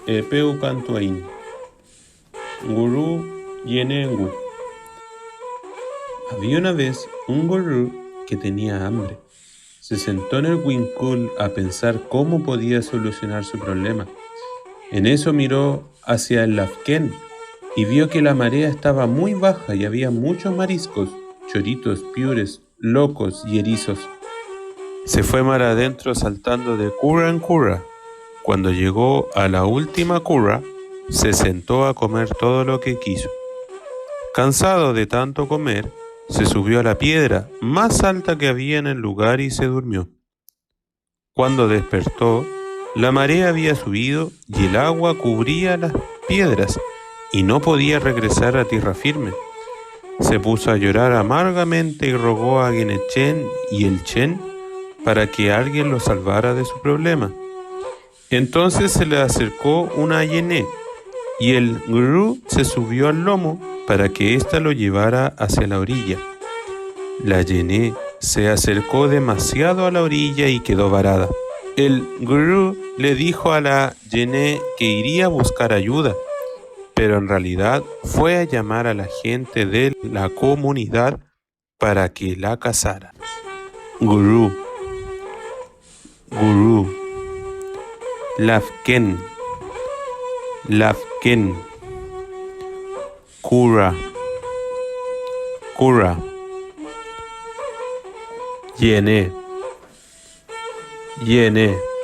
Peu Cantuain, Gurú Yenengu. Había una vez un gurú que tenía hambre. Se sentó en el Winkul a pensar cómo podía solucionar su problema. En eso miró hacia el Lafken y vio que la marea estaba muy baja y había muchos mariscos, choritos, piures, locos y erizos. Se fue mar adentro saltando de curra en curra. Cuando llegó a la última curra, se sentó a comer todo lo que quiso. Cansado de tanto comer, se subió a la piedra más alta que había en el lugar y se durmió. Cuando despertó, la marea había subido y el agua cubría las piedras y no podía regresar a tierra firme. Se puso a llorar amargamente y rogó a Genechen y el Chen para que alguien lo salvara de su problema. Entonces se le acercó una Yené y el gurú se subió al lomo para que ésta lo llevara hacia la orilla. La Yené se acercó demasiado a la orilla y quedó varada. El gurú le dijo a la Yené que iría a buscar ayuda, pero en realidad fue a llamar a la gente de la comunidad para que la cazaran. Gurú, gurú, Lafken, Lafken, Kura, Kura, Yené, Yené.